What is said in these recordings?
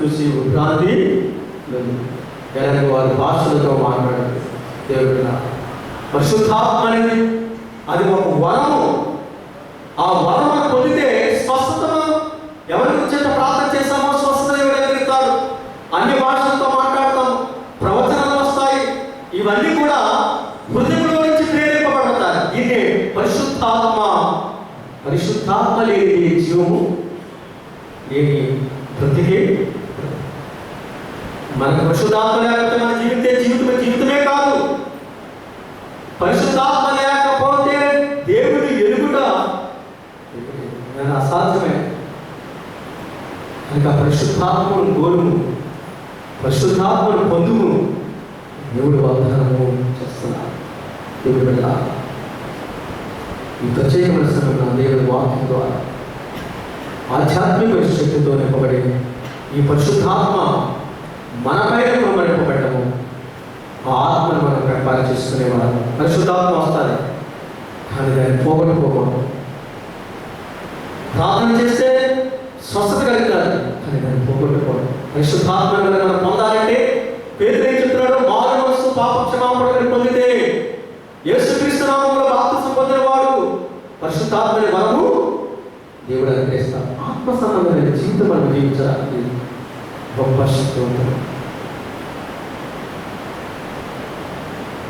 చూసి భ్రాంతి లేదు. వారి భాషలతో మాట్లాడారు. దేవుడు పరిశుద్ధాత్మ అనేది అది ఒక వరము. ఆ వరము పొందితే స్వస్థతను ఎవరి గురించి ప్రార్థన చేస్తామో స్వస్థత ఎవరెరుగుతాడు. అన్ని భాషలతో మాట్లాడతాం, ప్రవచనాలు వస్తాయి. ఇవన్నీ కూడా హృదయంలో నుంచి ప్రేరేపబడతాయి. దీన్ని పరిశుద్ధాత్మ. పరిశుద్ధాత్మ లేని జీవము లేని బ్రతికే. మనకు పరిశుద్ధాత్మ లేకపోతే మన జీవితమే కాదు. పరిశుద్ధాత్మ లేకపోతే దేవుని ఎలుగుట అసాధ్యమే. కనుక పరిశుద్ధాత్మను కోరుము, పరిశుద్ధాత్మను పొందుము. దేవుడు వాగ్దానము చేస్తున్నాడు. దేవుడు బిడ్డ ఈ ప్రత్యేకమైన సమయంలో దేవుడి వాక్యం ద్వారా ఆధ్యాత్మిక శక్తితో నింపబడి ఈ పరిశుద్ధాత్మ మనపైన నింపబడము. ఆ ఆత్మను మనం వ్యాపారం చేసుకునేవారు. పరిశుద్ధాత్మ వస్తుంది కానీ దాన్ని పోగొట్టుకోకూడదు. ప్రార్థన చేస్తే స్వస్థత కలుగుతుంది కానీ దాన్ని పోగొట్టుకోవడం. పరిశుద్ధాత్మను మనం పొందాలంటే పేతురు ఏం చెప్తున్నాడు? మారు మనస్సు పాప క్షమాపణ పొందితే యేసుక్రీస్తు నామములో బాప్తిసం పొందినవాడు పరిశుద్ధాత్మని వరము దేవుడు అనుగ్రహిస్తాడు. ఆత్మ సంబంధమైన జీవితం మనం జీవించడానికి గొప్ప శక్తి ఉంటుంది.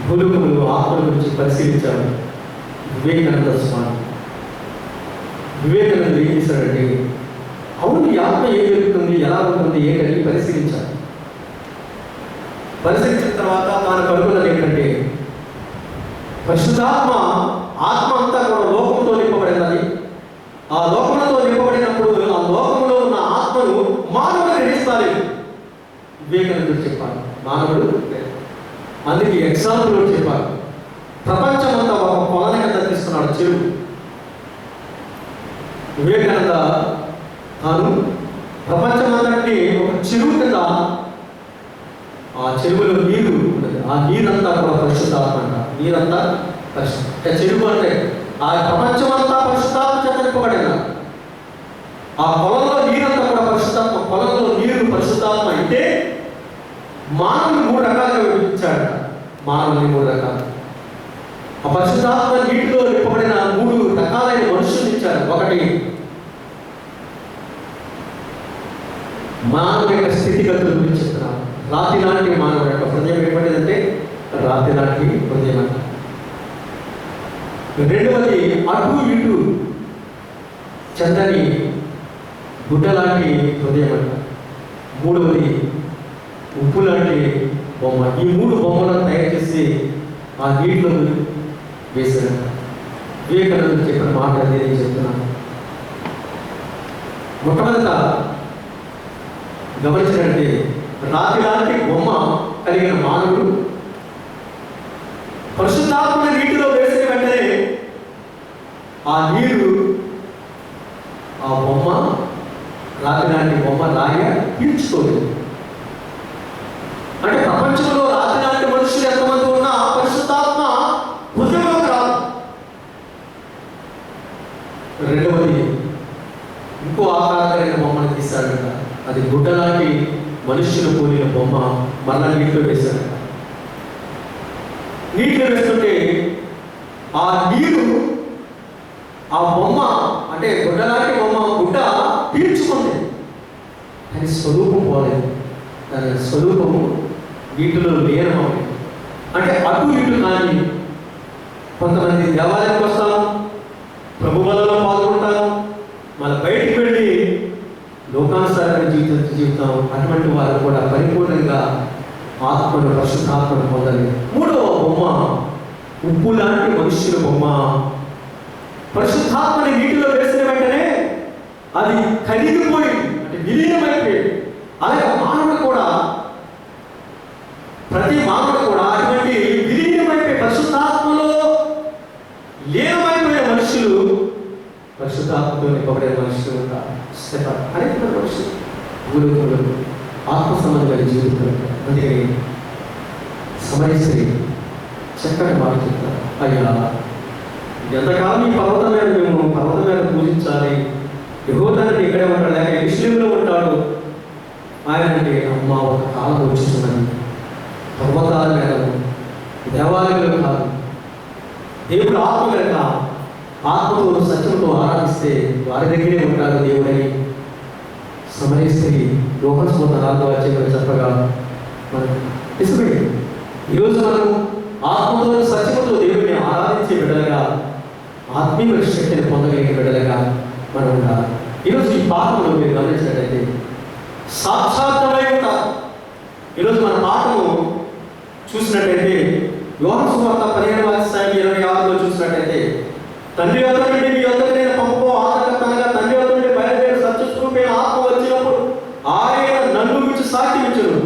భూలోకములు ఆత్మల గురించి పరిశీలించాడు వివేకానంద స్వామి. వివేకానంద ఏం చేశాడంటే, అవును ఈ ఆత్మ ఏం జరుగుతుంది, ఎలా ఉంటుంది, ఏంటని పరిశీలించాడు. పరిశీలించిన తర్వాత తాను కనుగొన్నది ఏంటంటే, పరిశుద్ధాత్మ ఆత్మ అంతా కూడా లోకంతో నింపబడినది. ఆ లోకంతో నింపబడినప్పుడు ఆ లోకంలో ఉన్న ఆత్మను మానవుడు గ్రహిస్తాడు. వివేకానందుడు చెప్పాడు, మానవుడు. అందుకే ఎగ్జాంపుల్ చెప్పారు. ప్రపంచమంతా ఒక పొలాన్ని కింద తీసుకున్నాడు, చెరువు. వివేకానంద తాను ప్రపంచమంతటి ఒక చెరువు కింద, ఆ చెరువులో నీరు ఉంటుంది. ఆ నీరంతా కూడా పరిశుద్ధాత్మ అంట. నీరంతా చెరువు అంటే ఆ ప్రపంచమంతా పరిశుద్ధాత్మ చేత నింపబడిన ఆ పొలంలో నీరంతా కూడా పరిశుద్ధాత్మ. పొలంలో నీరు పరిశుద్ధాత్మ అయితే మానవుని 3 రకాలుగా విభజించాడు. మానవుని 3 రకాలు. ఆ పరిశుద్ధాత్మ నీటిలో నింపబడిన 3 రకాలైన మనుషులు ఇచ్చారు. ఒకటి మానవుని యొక్క స్థితిగతుల గురించి చెప్తున్నారు. రాతి లాంటి మానవుడు యొక్క హృదయం ఎటువంటిదంటే రాతి లాంటి హృదయం అంట. రెండవది అటు ఇటు చందని గుడ్డ లాంటి హృదయం అంట. మూడవది ఉప్పు లాంటి బొమ్మ. ఈ 3 బొమ్మలను తయారు చేసి ఆ నీటిలో వేశారు. వివేకానందుడు చెప్పిన మాట నేను చెప్తున్నాను. మొట్టమొదట గమనించినట్టే రాతి లాంటి బొమ్మ కలిగిన మానవుడు పరిశుద్ధాత్మని నీటిలో వేసిన వెంటనే ఆ నీరు ఆ బొమ్మ రాతి లాంటి బొమ్మ లాగా పీల్చుకోలేదు. అంటే ప్రపంచంలో రాతి లాంటి మనుషులు ఎంతమంది ఉన్నా పరిశుద్ధాత్మ హృదయంలోకి రాదు. రెండవది ఇంకో ఆకారమైన బొమ్మను తీశాడట. అది గుడ్డ లాంటి మనుష్యులు పోలిన బొమ్మ మరలా నీటిలో వేశాడట. నీటిలో వేస్తుంటే ఆ నీరు ఆ బొమ్మ అంటే గుడ్డ లాంటి బొమ్మ గుడ్డ పీల్చుకుంది. దాని స్వరూపం పోలేదు. దాని స్వరూపము వీటిలో లీనమవుతుంది. అంటే అటు ఇటు కానీ కొంతమంది దేవాలయానికి వస్తాము, ప్రభు బలలో పాల్గొంటాము, మళ్ళీ బయటికి వెళ్ళి లోకానుసారమైన జీవితం. అటువంటి వారు కూడా పరిపూర్ణంగా ఆత్మను పరిశుద్ధాత్మను పొందాలి. మూడవ బొమ్మ ఉప్పు లాంటి మనుష్యుల బొమ్మ. పరిశుద్ధాత్మని నీటిలో వేసిన వెంటనే అది కరిగిపోయింది, అంటే విలీనమైపోయింది. అలాగే మానవుడు కూడా, ప్రతి మానవుడు కూడా అటువంటి విలీనమైపోయి పరిశుద్ధాత్మలో లీనమైపోయే మనుషులు, పరిశుద్ధాత్మతో నింపబడే మనుషులు అనేక మనుషులు భూలోకంలో ఆత్మ సంబంధమైన జీవితం. అందుకని సమయశ్రీ చక్కటి మాట చెప్తారు. అయ్యా, ఎంతకాలం ఈ పర్వతం మీద పూజించాలి, యెహోవా ఇక్కడే ఉంటాడు, లేక యెరూషలేములో ఉంటాడు, ఆయన అంటే అమ్మ ఒక కాలం వచ్చుతున్నది, పర్వతాల మీద దేవాలయంలో కాదు, దేవుడు ఆత్మ కనుక ఆత్మతో సత్యంతో ఆరాధిస్తే వారి దగ్గరే ఉంటారు దేవుడని సమరయ స్త్రీ యోహాను సువార్త 4వ అధ్యాయంలో చెప్పగా మనకు నిజమే. ఈరోజు మనం ఆత్మతో సత్యముతో దేవుడిని ఆరాధించే బిడ్డలుగా, ఆత్మీయ శక్తిని పొందగలిగే బిడ్డలుగా మనం ఉండాలి. ఈరోజు ఈ పాఠంలో మీరు గమనించినట్లయితే సాక్షాత్మై ఉంటారు. ఈరోజు మన పాఠము చూసినట్లయితే యోహాను సువార్త 15వ అధ్యాయం 26లో చూసినట్లయితే, తండ్రి వద్ద నుండి మీ వద్దకు నేను పంపో ఆదరణగా తండ్రి వద్ద నుండి బయలుదేరి సత్యస్వరూపమైన ఆత్మ వచ్చినప్పుడు ఆయన నన్ను గురించి సాక్ష్యం ఇచ్చారు.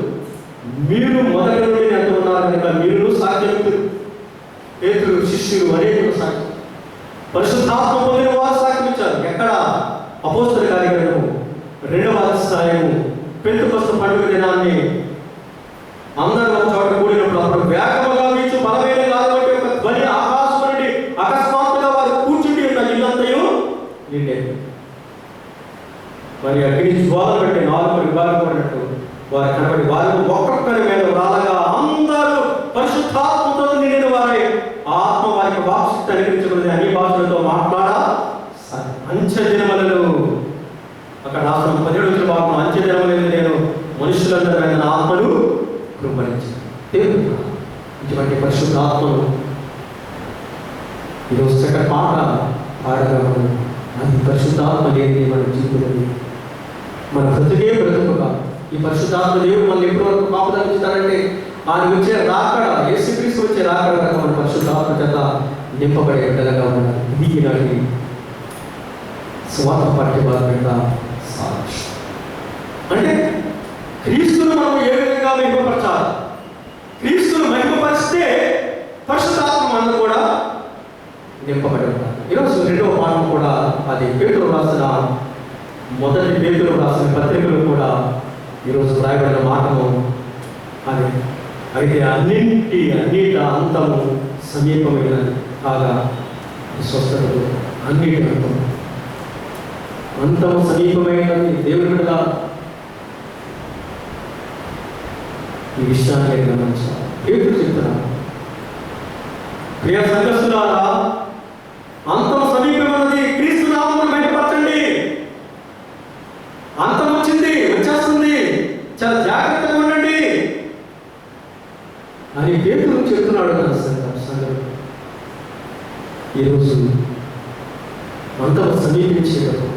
మీరు మొదటి నుండి ఎంత ఉన్నారు కనుక మీరు సాక్ష్యమిత్తులు, పేతురు శిష్యులు అనేక సాక్ష్యం, పరిశుద్ధాత్మ పొందిన వారు సాక్ష్యం ఇచ్చారు. ఎక్కడ? అపోస్తలుల కార్యక్రమము 2వ అధ్యాయము పెంతెకొస్తు పండుగ దినాన్ని అందరూ ఒక చోట కూడినప్పుడు అప్పుడు వేగముగా వీచు బలమైన గాలి వంటి ఒక ధ్వని ఆకాశం నుండి అకస్మాత్తుగా వారు కూర్చుండి ఉన్న ఇల్లంతయు నిండేది. మరి అగ్ని జ్వాలలు పెట్టి 4 విభాగాలు పడినట్టు వారు కనబడి వారు ఒక్కొక్కరి మీద రాలగా అందరూ పరిశుద్ధాత్మతో నిండిన వారై ఆత్మ వారికి వాక్శక్తి అనుగ్రహించబడింది. అన్ని భాషలతో మాట్లాడ అంచె దినములలో అక్కడ రాసిన 17వ భాగం అంచె దినములలో నేను మనుషులందరూ ఆయన ఆత్మను కృంభరించాను. దేవుడు ఇటువంటి పరిశుద్ధ ఆత్మను ఈరోజు చక్కటి పాట పాడగా అది పరిశుద్ధాత్మ లేని మన జీవితంలో మన బ్రతుకే బ్రతుకుగా. ఈ పరిశుద్ధాత్మ దేవుడు మనల్ని ఎప్పటి వరకు కాపుదలుస్తారంటే ఆయన వచ్చే రాకడ, యేసుక్రీస్తు వచ్చే రాకడ వరకు మన పరిశుద్ధాత్మ చేత నింపబడే బిడ్డలుగా ఉండాలి. ఇది ఈనాటి స్వార్థ పాఠ్యభాగంగా సాక్షి అంటే క్రీస్తును మనం ఏ విధంగా మహిమపరచాలి. క్రీస్తును మహిమపరిస్తే పరిశుద్ధాత్మ మనం కూడా నింపబడి ఉంటారు. ఈరోజు 2వ పాఠం కూడా అది పేతురు రాసిన మొదటి పేతురు రాసిన పత్రికలు కూడా ఈరోజు రాయబడిన మాటము అది. అయితే అన్నిట అంతము సమీపమైన కాగా స్వస్థతలు అన్నిటి అంతము సమీపమైనది. దేవుడి బిడ్డ ఈ విషయాన్ని గమనించాలి. పేతురు చెప్తున్నారు, ప్రియ సంఘస్థులారా, అంతం సమీపమైనది, క్రీస్తు నామమును బయటపరచండి. అంతం వచ్చింది, వచ్చేస్తుంది, చాలా జాగ్రత్తగా ఉండండి అని పేతురు చెప్తున్నాడు. సంఘం ఈరోజు అంతం సమీపించేటప్పుడు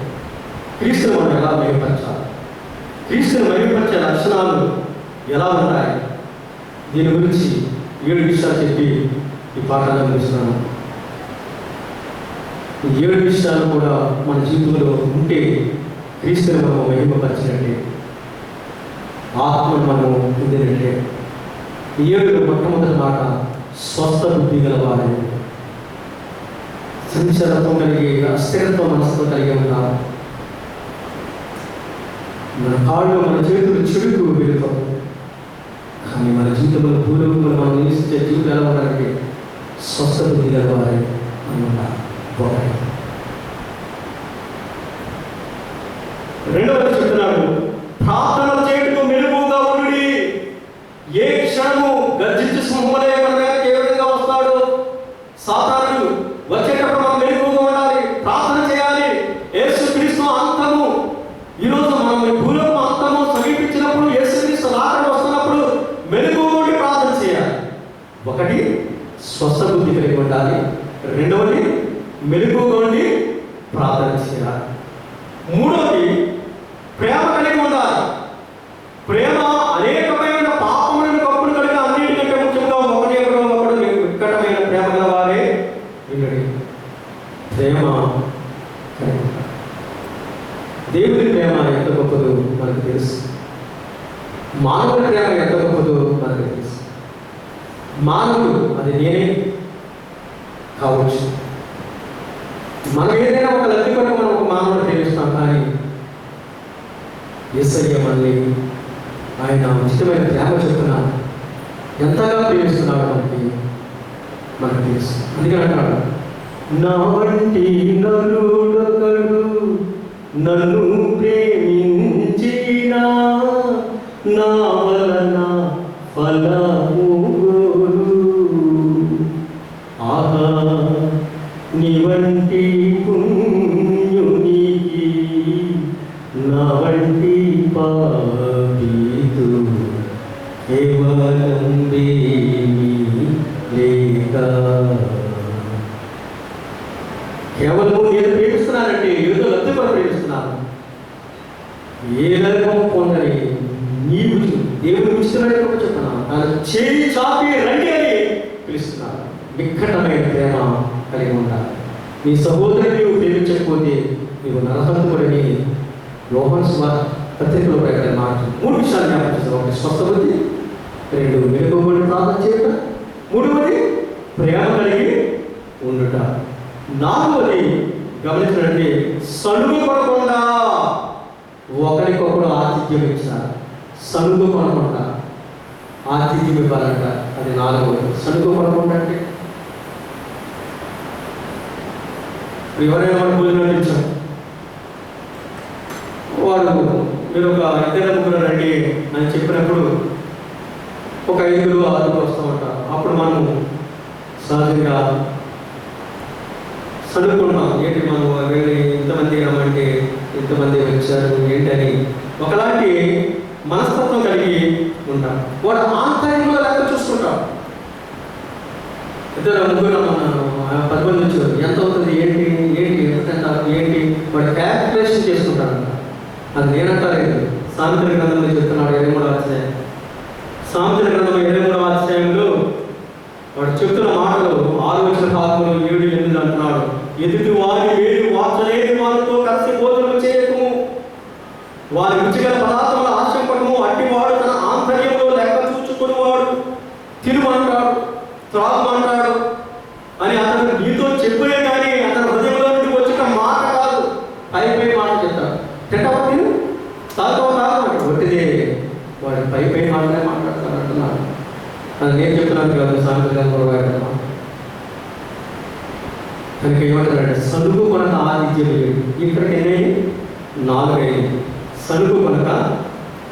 క్రీస్తును మనం ఎలా బయటపరచాలి, క్రీస్తును బయటపరిచే లక్షణాలు ఎలా ఉంటాయి, దీని గురించి 7 విషయాలు చెప్పి ఈ పాఠాన్ని అందిస్తున్నాను. ఈ 7 విషయాలు కూడా మన జీవితంలో ఉంటే క్రీస్తుని మనం మహిమపరిచినట్టే, ఆత్మను మనం పొందినట్టే. ఈ 7 మొట్టమొదటి మాట స్వస్థ బుద్ధి గలవారు, సంచలత్వం కలిగి అస్థిరత్వ మనసుతో కలిగి ఉంటారు. మన కాళ్ళు మన చేతులు చెడుకు వెళుతాం, కానీ మన జీవితంలో భూలోకంలో మనం నివసించే జీవితం ఎలా ఉండాలంటే స్వస్థ బుద్ధి గలవారే అన్నమాట. రెండవది చెప్తున్నాడు, ప్రార్థన చేయటం మెలుగుగా ఉండి. ఏ క్షణము గర్జించి సింహలే మన మీదకి ఏ విధంగా వస్తాడు సాతానుడు, వచ్చేటప్పుడు మనం మెలుగుగా ఉండాలి, ప్రార్థన చేయాలి. యేసుక్రీస్తు అంతము ఈరోజు మనం ఈ భూలోకం అంతము సమీపించినప్పుడు, యేసుక్రీస్తు రాకడ వస్తున్నప్పుడు మెలుగుగా ఉండి ప్రార్థన చేయాలి. ఒకటి స్వస్థ బుద్ధి కలిగి ఉండాలి, రెండవది మెలుగుగా ఉండి ప్రార్థన చేయాలి, మూడవది ప్రేమ కలిగి ఉండాలి. ప్రేమ అనేకమైన పాపములను కప్పులు కలిగి అన్నిటికంటే ముఖ్యంగా ఒకడు వికటమైన ప్రేమ గలవారే ప్రేమ. దేవుడి ప్రేమ ఎంత గొప్పదో మనకు తెలుసు, మానవుడి ప్రేమ ఎంత గొప్పదో మనకు తెలుసు. మానవుడు అది నేనే కావచ్చు, మనం ఏదైనా ఒక లబ్ధి కొరకు మనం ఒక మానవుడు ప్రేమిస్తాం, కానీ యేసయ్య మనల్ని ఆయన ఉచితమైన ప్రేమ చెప్తున్నా ఎంతగా ప్రేమిస్తున్నాడు మనకు తెలుసు. అందుకని అంటాడు, నా వంటి నరుడొకడు నన్ను ప్రేమించినా నా వలన ఫలముగోరు. ఆహా నీ వంటి పుణ్యునికి నా వంటి పాపితు కేవలం దేవి లేక. కేవలం నేను ప్రేమిస్తున్నానంటే ఏదో లబ్ధి కూడా ప్రేమిస్తున్నాను. ఏ నరకం పొందని నీవు దేవుడు ఉచితమైన చెప్తున్నాను. కానీ చేయి చాపి రండి అని పిలుస్తున్నాను. నిక్కటమైన ప్రేమ కలిగి ఉండాలి. నీ సహోదరుని నీవు ప్రేమించకపోతే నీవు నరహంతుడని యోహాను పత్రికలో ప్రకటన మాట. 3 విషయాలు జ్ఞాపకం చేస్తారు. 1 స్వస్థబుద్ధి, 2 మెలుగుబడి ప్రార్థన చేయడం, 3వది ప్రేమ కలిగి ఉండుట, 4వది గమనించండి సలుగు పడకుండా ఒకరికొకరు ఆతిథ్యం ఇచ్చారు. సలుగు పడకుండా ఆతిథ్యం ఇవ్వాలంట. అది 4వది. సలుగు పడకుండా అంటే ఎవరైనా వాడు భోజనం ఇచ్చాం, వాడు మీరు ఒక 2-3 రండి అని చెప్పినప్పుడు ఒక 5-6 వస్తూ ఉంటారు. అప్పుడు మనం సహజంగా చదువుకుంటాం. ఏంటి మనం వెళ్ళి ఇంతమంది రమ్మంటే ఇంతమంది వచ్చారు ఏంటని ఒకలాంటి మనస్తత్వం కలిగి ఉంటాం. వాడు ఆంతర్యంలో లెక్క చూసుకుంటాం. 2-3 రమ్మన్నాను, 10 మంది వచ్చారు, ఎంత అవుతుంది ఏంటి ఏంటి ఎంత తింటారు ఏంటి వాడు క్యాల్కులేషన్ చేసుకుంటాడు. అది నేనంటాలేదు. సామెతల గ్రంథంలో చెప్తున్నాడు 23వ అధ్యాయం. సామెతల గ్రంథం 23వ అధ్యాయంలో వాడు చెప్తున్న మాటలు 6 వచ్చిన 7, 8 అంటున్నాడు. ఎదుటి వారి వేడి వార్చలేని వారితో కలిసి భోజనం చేయకము, వారి రుచిగల పదార్థముల ఆశపడము. అట్టివాడు తన ఆంతర్యంలో లెక్క చూచుకునేవాడు. తినుమంటాడు, త్రాగుమంటాడు అని అతను నీతో చెప్పే కానీ అతని హృదయంలో నుండి వచ్చిన మాట కాదు, పై మాట చెప్తాడు. తింటావా నేను తాగుతావా తాగమంటాడు. ఒట్టిదే వాడు పై మాటనే మాట్లాడతాడు అంటున్నాడు. అది నేను చెప్తున్నాను కాదు, సామెతల కనుక ఏమంటారంటే సలుగు కొనక ఆతిథ్యం లేదు. ఇక్కడికి ఎన్ని 4 అయింది. సలుగు కొనక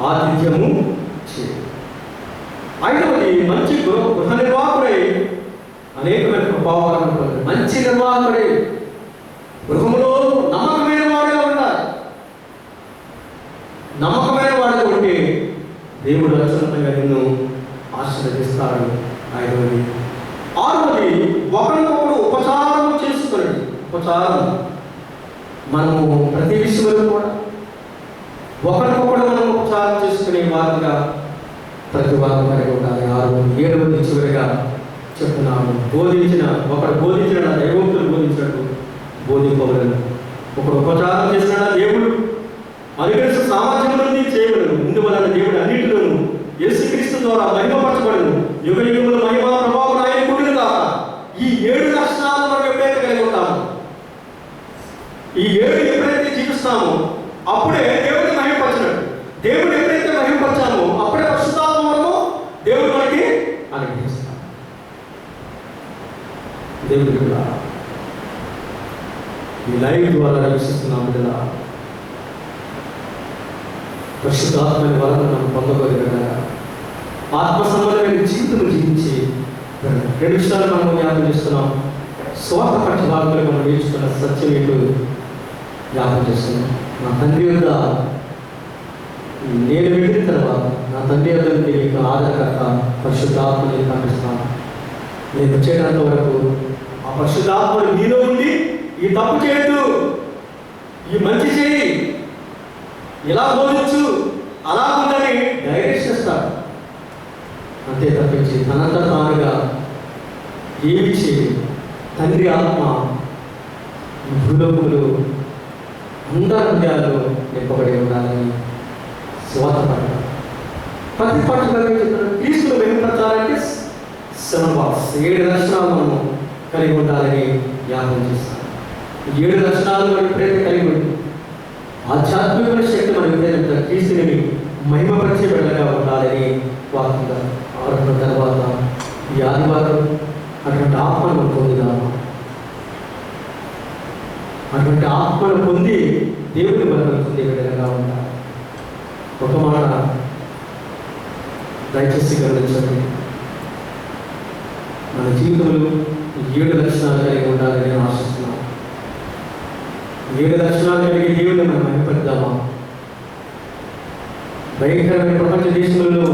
ఆతిథ్యము చేయదు. 5వది మంచి గృహ నిర్వాహకుడై అనేకమైన ప్రభావాలను పొందాడు. మంచి నిర్వాహకుడై గృహంలో నమ్మకమైన వాడిగా ఉండాలి. నమ్మకమైన వాడిగా ఉంటే దేవుడు అత్యున్నతంగా నిన్ను ఆశీర్వదిస్తాడు. 5వది. 6వది ఒకరికొకరు ఉపచారం చేసుకుని. ఉపచారం మనము ప్రతి విషయంలో కూడా ఒకరికొకరు మనం ఉపచారం చేసుకునే వారిగా ప్రతి వారం కలిగి ఉండాలి. 7వది చివరిగా చెప్తున్నాము. ఒకడు బోధించిన దైవోక్తులు బోధించినట్టు బోధింపవలను. ఒకడు ఉపచారం చేసిన దేవుడు అనుగ్రహించిన సామర్థ్యం నుండి చేయవలను. ఇందువలన దేవుడు అన్నింటిలోనూ యేసుక్రీస్తు ద్వారా మహిమపరచబడను. యుగ యుగముల మహిమ ప్రభావం ఆయన కూడిన కాక. ఈ 7 లక్షణాలు మనం ఎప్పుడైతే కలిగి ఉంటామో, ఈ 7 ఎప్పుడైతే జీవిస్తామో అప్పుడే దేవుడిని మహిమపరచినట్టు. దేవుడు ఎప్పుడైతే మహిమపరచామో అప్పుడే పరిశుద్ధాత్మ వలన దేవుడు మనకి అనుగ్రహిస్తాడు. దేవుడి కూడా ఈ లైవ్ ద్వారా వీక్షిస్తున్నాం కదా, పరిశుద్ధాత్మని వలన మనం పొందగలిగిన ఆత్మ సంబంధమైన జీవితం జీవించి 2 విషయాలు మనం జ్ఞాపకం చేస్తున్నాం. స్వార్థ పక్షభాగంలో మనం నేర్చుకున్న సత్యం ఏంటో జ్ఞాపకం చేస్తున్నాం. నా తండ్రి వద్ద నేను వెళ్ళిన తర్వాత నా తండ్రి వద్ద నీకు ఆధారకర్త పరిశుద్ధాత్మని పంపిస్తాను. నేను వచ్చేటంత వరకు ఆ పరిశుద్ధాత్మని నీలో ఉండి ఈ తప్పు చేయొద్దు, ఈ మంచి చేయి, ఇలా బోధించు, అలా ఉందని డైరెక్ట్ చేస్తాడు. అంతే తప్పించి తనంతా తానుగా ఏమి చేయదు. తండ్రి ఆత్మ భూలోకములు అందరి హృదయాల్లో నింపబడి ఉండాలని స్వార్థపడ్డాడు. ప్రతి పట్టుదల క్రీస్తులు వెంపడాలంటే 7 లక్షణాలు మనం కలిగి ఉండాలని జ్ఞాపకం చేస్తాను. 7 లక్షణాలు మనం ఎప్పుడైతే కలిగి ఉంటుంది ఆధ్యాత్మికమైన శక్తి మన విద్యార్థి క్రీస్తుని మహిమపరిచే బిడ్డగా ఉండాలని వాక్యంగా ఆడుతున్న తర్వాత ఈ ఆదివారం అటువంటి ఆత్మను పొందుదాము. అటువంటి ఆత్మను పొంది దేవుని బలం పొందే విధంగా ఉండాలి. ఒక మాట దయచేసి గమనించండి. మన జీవితంలో 7 లక్షణాలు కలిగి ఉండాలని నేను ఆశిస్తున్నాను. 7 లక్షణాలు కలిగి దేవుని మనం మహిమపడదామా? భయంకరమైన ప్రపంచ దేశంలో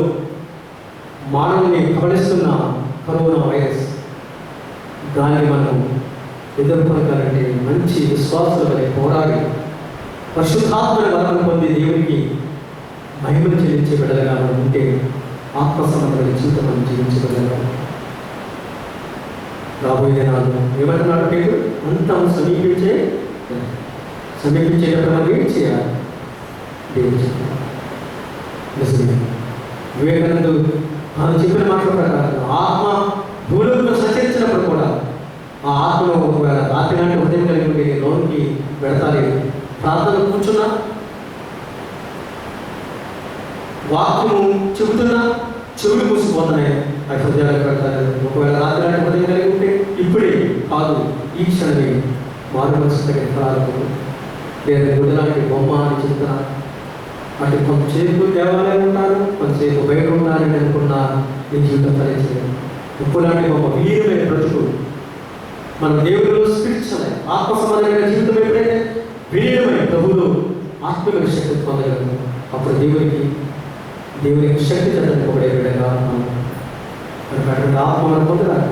మానవుని కబలిస్తున్న కరోనా వైరస్, దాన్ని మనం ఎదుర్కొనగలంటే మంచి విశ్వాసాల వలె పోరాడి పరిశుద్ధాత్మని వరం పొంది దేవునికి మహిమను చెల్లించే బిడ్డలుగా మనం ఉంటే ఆత్మ సంబంధమైన జీవితం మనం జీవించగలగాలి. రాబోయే నాడు ఏమంటున్నాడు పేరు? అంతం సమీపించేటప్పుడు మనం ఏం చేయాలి? దేవుడు చెప్పాలి. నిజమే. వివేకానందు మనం చెప్పిన మాటల ప్రకారం ఆత్మ భూలోకంలో సంచరించినప్పుడు కూడా ఆ ఆత్మలో ఒకవేళ రాత్రి నాటి హృదయం కలిగి ఉంటే లోనికి పెడతాలి. ప్రార్థన కూర్చున్నా, వాక్యము చెబుతున్నా చెవులు మూసిపోతున్నాయి, ఆ హృదయాలు పెడతారు. ఒకవేళ రాత్రి నాటి హృదయం కలిగి ఉంటే ఇప్పుడే కాదు, ఈ క్షణమే మారు మనసు తగిన ఫలాలకు లేదా గుడిలాంటి బొమ్మ అని చెప్తున్నా. అటు కొంతసేపు దేవాలయం ఉంటారు, కొంతసేపు బయట ఉన్నారని అనుకున్నా నీ జీవితం ఫలించలేదు. ఉప్పులాంటి గొప్ప వీరమైన బ్రతుకు మన దేవుడిలో స్పిరిచువల్ ఆత్మ సంబంధమైన జీవితం ఎప్పుడైతే వీరమైన ప్రభువులు ఆత్మీయ శక్తి పొందగలము, అప్పుడు దేవునికి శక్తి చదవబడే విధంగా మనం ఆత్మను పొందగలం.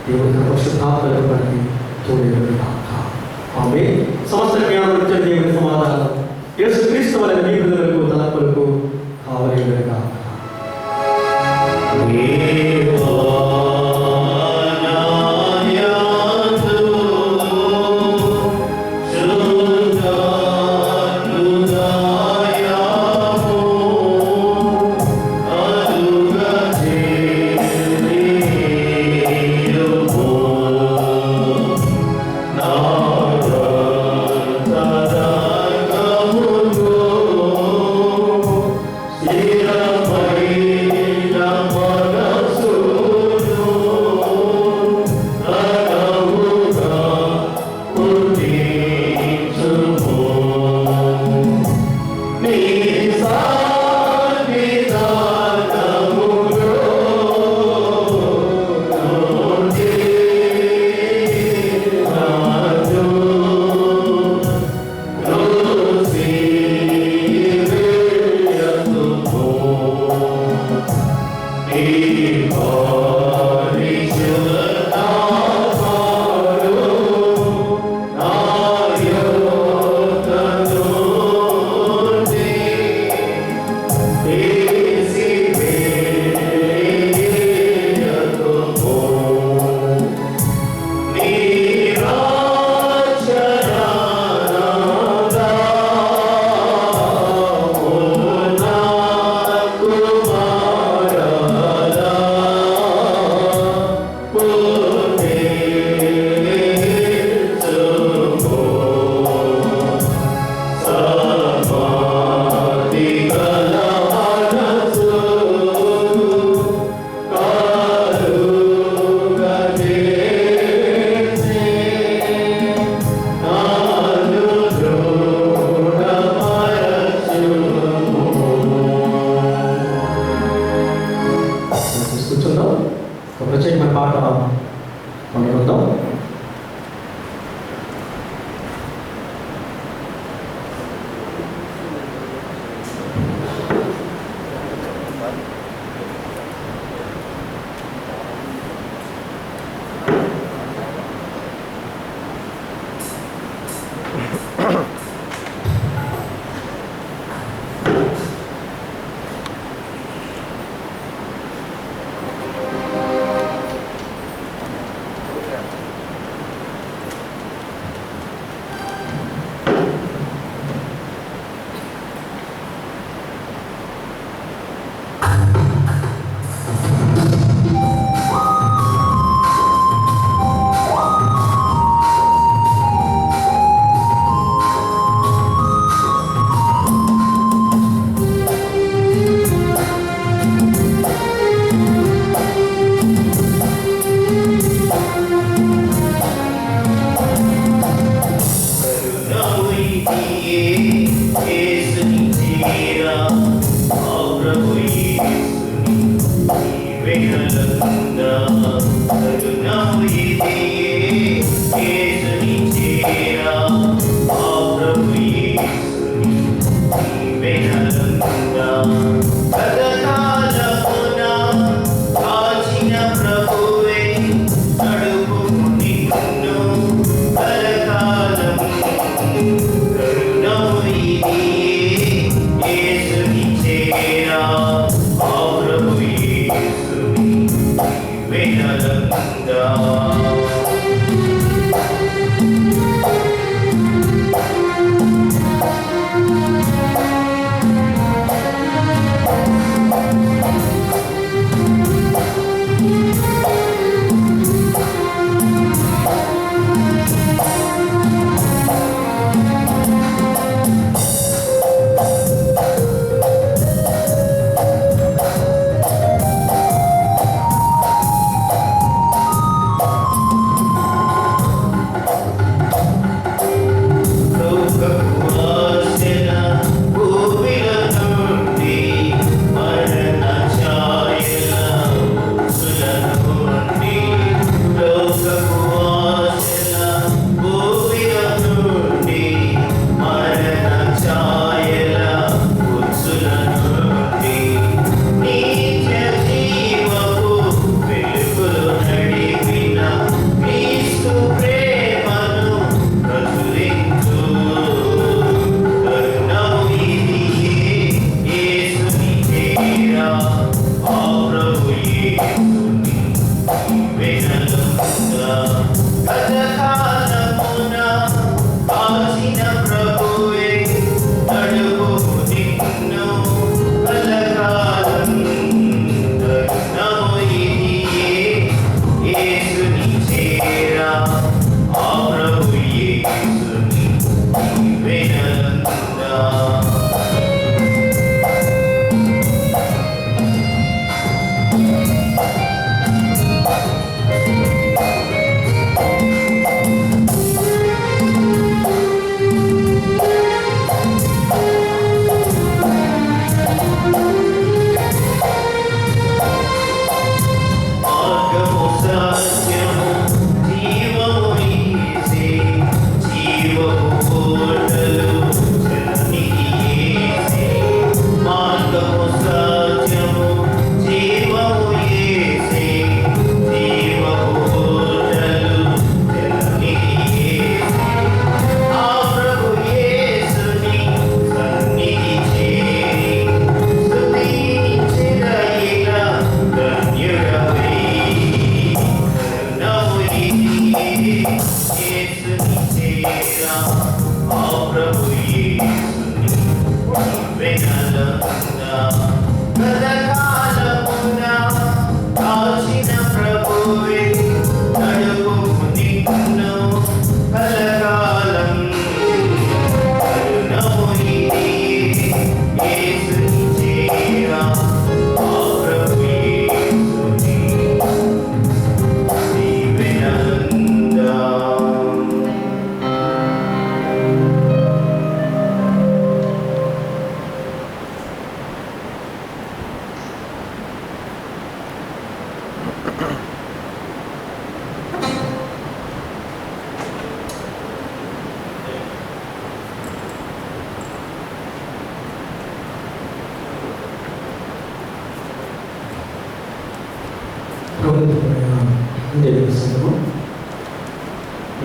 దేవుని పరిశుద్ధాత్మలో పడి చూడలేదు. ఆమె సమస్త జ్ఞానం వచ్చే దేవుని సమాధానం యేసుక్రీస్తు వలన మీ హృదయాలకు తలపులకు కావలే విధంగా. Yesu ni jira, oh Prabhu Yesu ni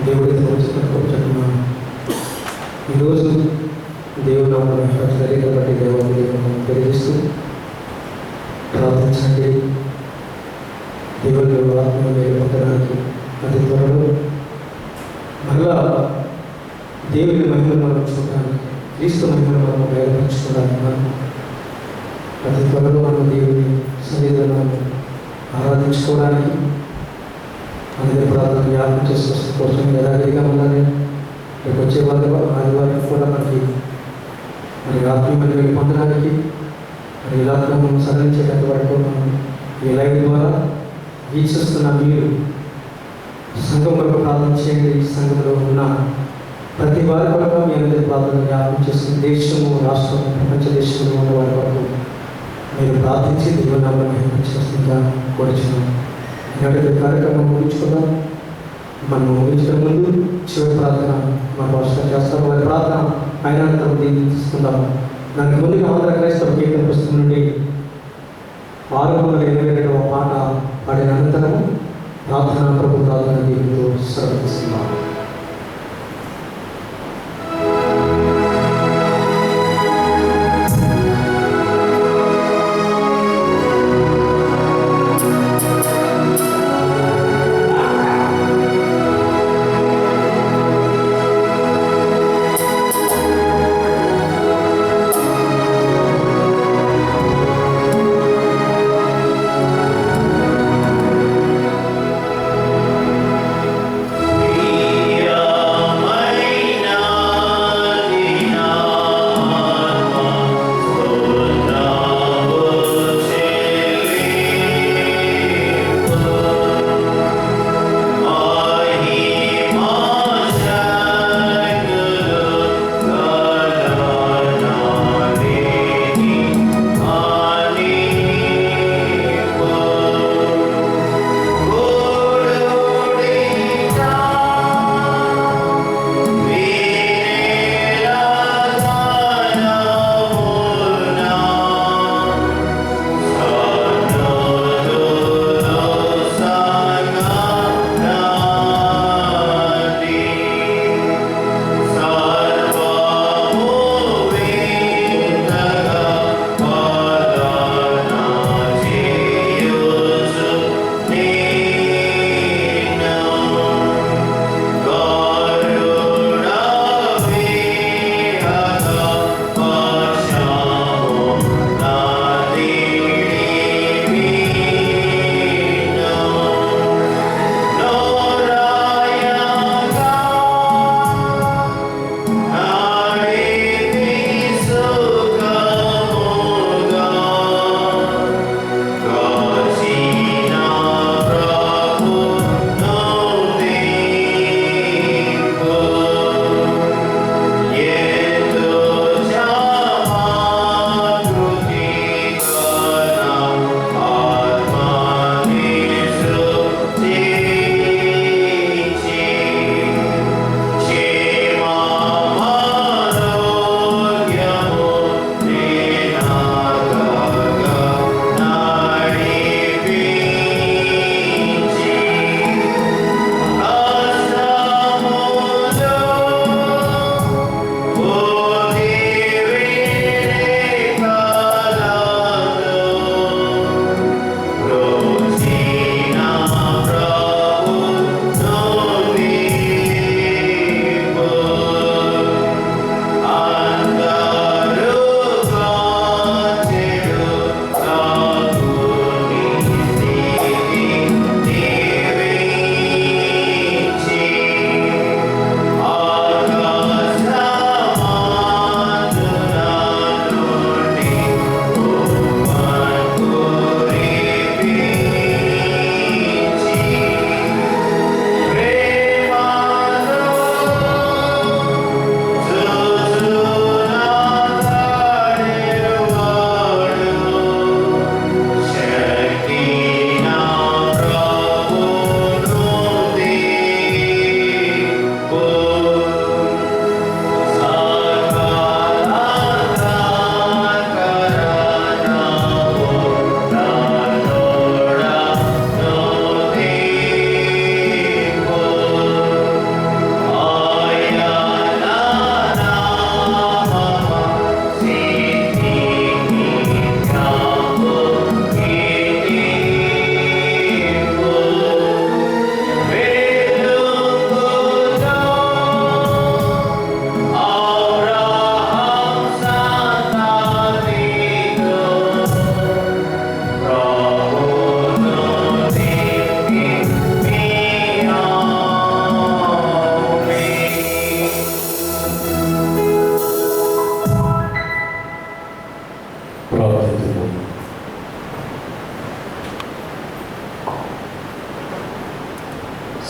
దేవుడి ఈరోజు దేవుడు జరిగిన బట్టి దేవుడిని తెలియజేస్తూ ప్రార్థించండి. దేవుడి ఆత్మను మీరు పొందడానికి అతి త్వరలో మరలా దేవుని మహిమను మనం చూడడానికి, క్రీస్తు మహిమను మనం బయలుపరచుకోవడానికి మనం అతి త్వరలో మనం దేవుని సన్నిధిలో ఆరాధించుకోవడానికి అందుకే ప్రార్థన జ్ఞాపకం చేసుకొస్తే కోసం యథావిధిగా ఉండాలి. రేపు వచ్చే ఆదివారం కూడా మనకి మరి ఆత్మీయమైన పొందడానికి మరి ఇలాత్మను సడలించేటంత వరకు మనం ఈ లైవ్ ద్వారా వీక్షిస్తున్న మీరు సంఘం వరకు ప్రార్థన చేయండి. సంఘంలో ఉన్న ప్రతి వారి వరకు మీ అందరి ప్రార్థన జ్ఞాపకం చేసుకుని దేశము, రాష్ట్రము, ప్రపంచ దేశంలో ఉన్న వారి వరకు మీరు ప్రార్థించి దేవునామని మహిమించవలసిందిగా కోరుచున్నాను. ఈనాటి కార్యక్రమం ముగించుకుందాం. మనం ముగించడం ముందు చివరి ప్రార్థన మా భాషలో చేస్తాం. వారి ప్రార్థన ఆయన తీసుకుందాం. దానికి ముందుగా ఆంధ్ర క్రైస్తవ కీర్తన పుస్తకం నుండి 622వ పాట పాడిన అనంతరము ప్రార్థన ప్రభు ప్రార్థన దీనితో శ్రవణిస్తున్నాం.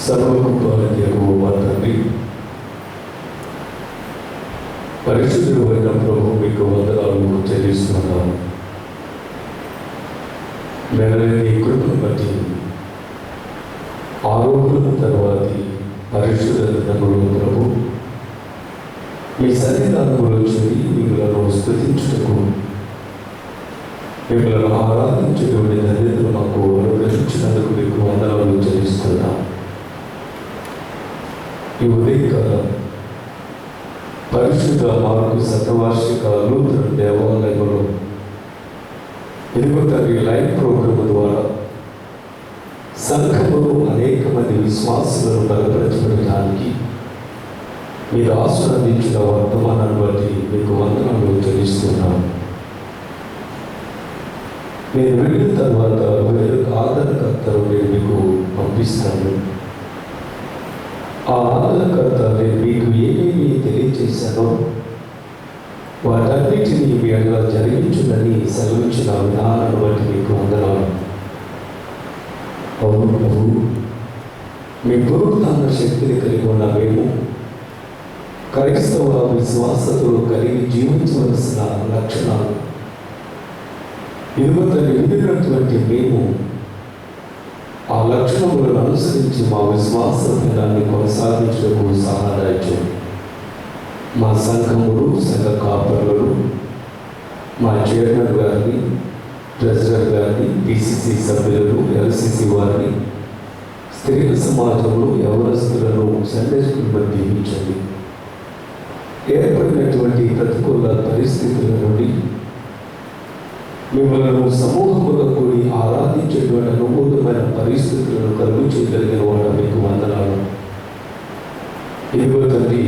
సర్వకృపాలకి యెహోవా తండ్రి, పరిశుద్ధుడైన ప్రభు మీకు వందనాలు చెల్లిస్తున్నాను. నెలలేని కృపను బట్టి ఆరోగ్యం తర్వాతి పరిశుద్ధతలో ప్రభు మీ సన్నిధానంలో చేరి మిమ్మల్ని స్తుతించుటకు మిమ్మల్ని ఆరాధించేటువంటి ధన్యతను మాకు అనుగ్రహించినందుకు మీకు వందనాలు చెల్లిస్తున్నాం. ఈ ఉదయకాలం పరిశుద్ధ మార్కు శతవార్షిక లూథరన్ దేవాలయంలో ఇదిగో తండ్రి లైవ్ ప్రోగ్రాం ద్వారా సంఘములో అనేక మంది విశ్వాసులను బలపరచబడటానికి మీరు ఆశీర్వదించిన వర్తమానాన్ని బట్టి మీకు వందనాలు చెల్లిస్తున్నాను. నేను వెళ్ళిన తర్వాత వేరొక ఆదరణకర్తను నేను మీకు పంపిస్తాను. ఆ ఆదరణకర్త నేను మీకు ఏమేమి తెలియజేశానో వాటన్నిటినీ మీ అలా జరిగించుదని సెలవించిన విధానాన్ని బట్టి మీకు వందనాలు. అవును ప్రభు, మీ పునరుత్థాన శక్తిని కలిగి ఉన్న మేము క్రైస్తవ విశ్వాసతలో కలిగి జీవించవలసిన లక్షణాలు ఇదిగో విధినటువంటి మేము ఆ లక్షణములను అనుసరించి మా విశ్వాస దినాన్ని కొనసాగించడానికి సహాయం. మా సంఘములు, సంఘ కాపరులు, మా చైర్మన్ గారిని, ట్రెజరర్ గారిని, పిసిసి సభ్యులను, ఎల్సిసి వారిని, స్త్రీల సమాజంలో యవనస్తులను సండే స్కూల్ దీవించండి. ఏర్పడినటువంటి ప్రతికూల పరిస్థితుల నుండి మిమ్మల్ని సమూహముగా కూడి ఆరాధించేటువంటి అనుకూలమైన పరిస్థితులను కలుగు చేయగలిగిన వాడు మీకు వందనాలు. ఇదిగో తండ్రి,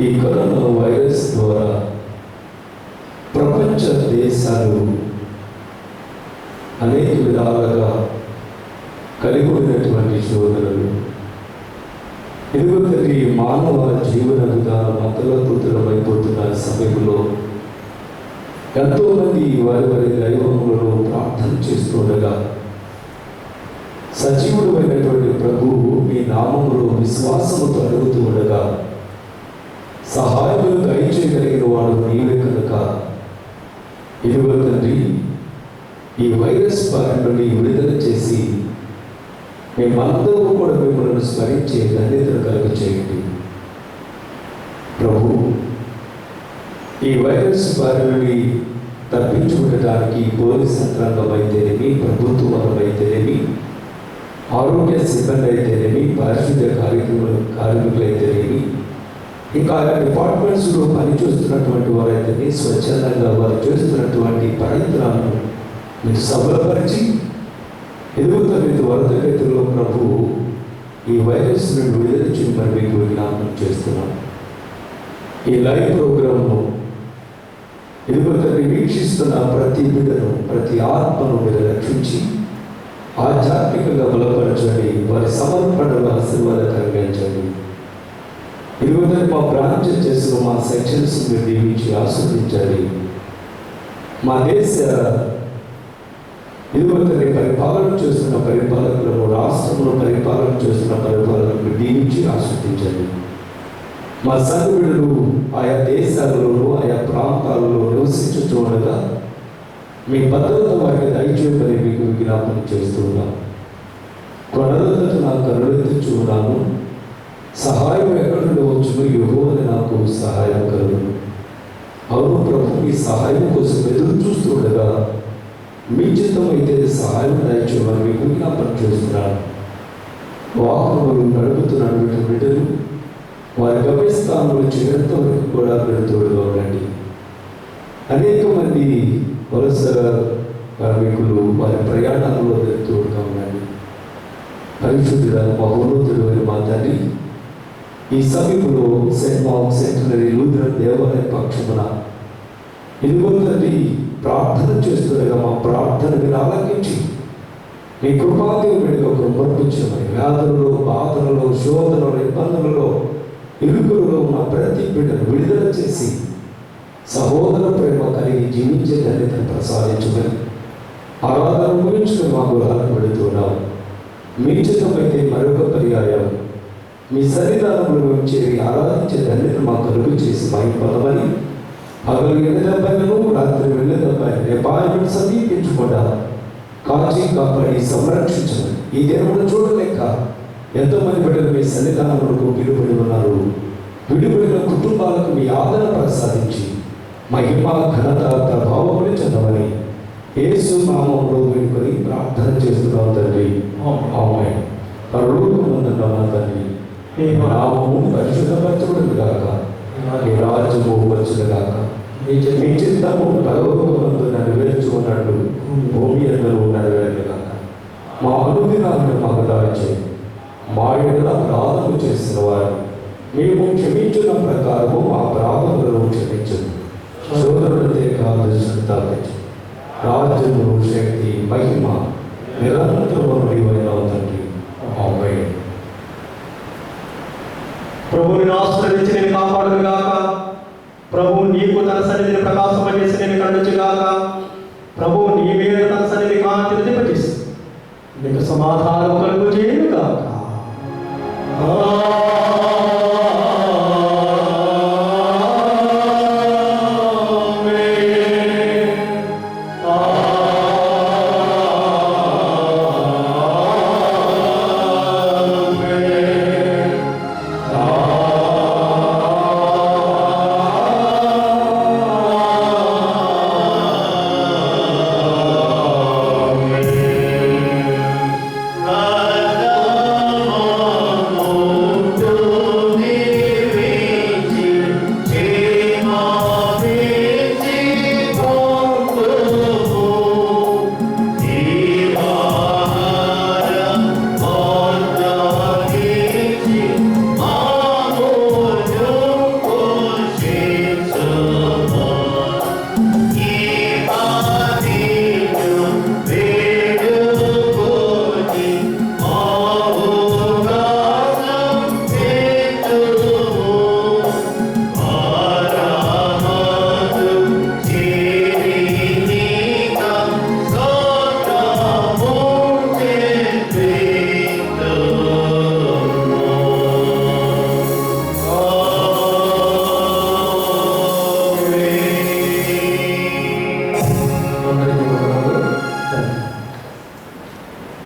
ఈ కరోనా వైరస్ ద్వారా ప్రపంచ దేశాలు అనేక విధాలుగా కలిగి ఉన్నటువంటి శోధనలు ఇదిగో తండ్రి, మానవ జీవన విధానం అతలకుతలమైపోతున్న సమయంలో ఎంతోమంది వారి వారి దైవములను ప్రార్థన చేస్తుండగా సజీవుడమైనటువంటి ప్రభువు మీ నామములో విశ్వాసముతో అడుగుతూ ఉండగా సహాయములు దయచేయగలిగిన వాడు నీవే కనుక ఇదిగో తండ్రి, ఈ వైరస్ బారి నుండి విడుదల చేసి మేమందరూ కూడా మిమ్మల్ని స్మరించే ధన్యతను కలుగ చేయండి ప్రభు. ఈ వైరస్ బారి నుండి తప్పించుకుండటానికి పోలీస్ యంత్రాంగం అయితేనేమి, ప్రభుత్వం అయితేనేమి, ఆరోగ్య సిబ్బంది అయితేనేమి, పారిశుద్ధ్య కార్మికులు అయితేనేమి, ఇంకా డిపార్ట్మెంట్స్లో పనిచేస్తున్నటువంటి వారైతేనే స్వచ్ఛందంగా వారు చేస్తున్నటువంటి ప్రయత్నాలను మీరు సఫలపరిచి ఎదుగుతున్న వరదగతిలో ప్రభు ఈ వైరస్ నుండి విడుదల చేయమని మీకు విజ్ఞాపనం చేస్తున్నాం. ఈ లైవ్ ప్రోగ్రామ్ను ఎదుగుతున్న వీక్షిస్తున్న ప్రతి బిడ్డను, ప్రతి ఆత్మను మీరు రక్షించి ఆధ్యాత్మికంగా బలపరచండి. వారి సమర్పణలు ఆశీర్వాదకరంగా ఉంచండి. ఇదిగోదని మా బ్రాంచ్ చేసిన మా సెక్షన్స్ మీరు దీవించి ఆస్వాదించండి. మా దేశ ఇదిగోదని పరిపాలన చేస్తున్న పరిపాలకులను, రాష్ట్రంలో పరిపాలన చేస్తున్న పరిపాలకులను దీవించి ఆస్వాదించండి. మా సంఘులు ఆయా దేశాలలో, ఆయా ప్రాంతాలలో నివసించుతూ ఉండగా మీ భద్రత వారికి దయచేయమని మీకు విజ్ఞాపన చేస్తున్నాం. కొనలతో నాకు కరుణించు ఉన్నాను. సహాయం ఎక్కడి నుండి వచ్చును, యెహోవా నాకు సహాయం కలుగును. అవును ప్రభు, మీ సహాయం కోసం ఎదురు చూస్తూ ఉండగా మీ చిత్తం అయితే సహాయం దయచేయమని మీకు విజ్ఞాపన చేస్తున్నాను. వాహనములు నడుపుతున్నటువంటి బిడ్డలు వారి గమ్యస్థానంలో చేరేంత వరకు కూడా మీరు తోడుగా ఉండండి. అనేక మంది వలస కార్మికులు వారి ప్రయాణాలలో తోడుగా ఉండండి. పరిశుద్ధుడ మహోన్నతుడు అని మా తండ్రి, ఈ సమయంలో సెయింట్ మార్క్ సెంటనరీ లూథరన్ దేవాలయ పక్షమున ఇదిగో తండ్రి ప్రార్థన చేస్తుండగా మా ప్రార్థన మీరు ఆలకించి మీ కృపాదేవుడిగా కృపర్పించమని వ్యాధులలో, బాధలలో, శోధనలో, ఇబ్బందులలో, ఇరుకులలో ఉన్న ప్రతి బిడ్డను విడుదల చేసి సహోదర ప్రేమ కలిగి జీవించే ధన్యతను ప్రసాదించమని ఆరాధన ముగించుకుని మా గురాలను పెడుతున్నాం. మీ చిత్తమైతే మరొక పర్యాయం మీ సన్నిధానంలో చేరి ఆరాధించే ధన్యతను మాకు కలుగు చేసి మహిమపడమని పగలు 8 రాత్రి 2 సమీపించకుండా కాచి కాపాడి సంరక్షించమని ఈ దినమును చూడలేక ఎంతోమంది బిడ్డలు మీ సన్నిధానములకు పిలువబడి ఉన్నారు. విడిపడిన కుటుంబాలకు మీ ఆదరణ ప్రసాదించి మహిమ ఘనత ప్రభావములు చెందమని యేసు నామములో వేడుకొని ప్రార్థన చేస్తున్నాం తండ్రి. ఆమేన్. పరలోకమందున్న మా తండ్రి, నీ నామము పరిశుద్ధపరచబడును గాక, నీ రాజ్యము వచ్చును గాక, నీ చిత్తము పరలోకమందు నెరవేర్చుకున్నట్లు భూమి యందు నెరవేరును గాక. మా అనుదినాలను మాకు దయచేయండి. మా ఎడల అపరాధము చేసిన వారు మేము క్షమించిన ప్రకారము మా అపరాధములను క్షమించదు. సోదరులతో కాదు రాజ్యము శక్తి మహిమ నిరంతరము నీవైన తండ్రి. ఆమేన్. ప్రభువుని ఆశ్రయించి నేను కాపాడును గాక, ప్రభువు నీకు తన సన్నిధిని ప్రకాశమనేసి నేను కరుణించు గాక, ప్రభువు నీ మీద తన సన్నిధి కాంతిని నింపజేసి నీకు సమాధానం కలుగు చేయను గాక.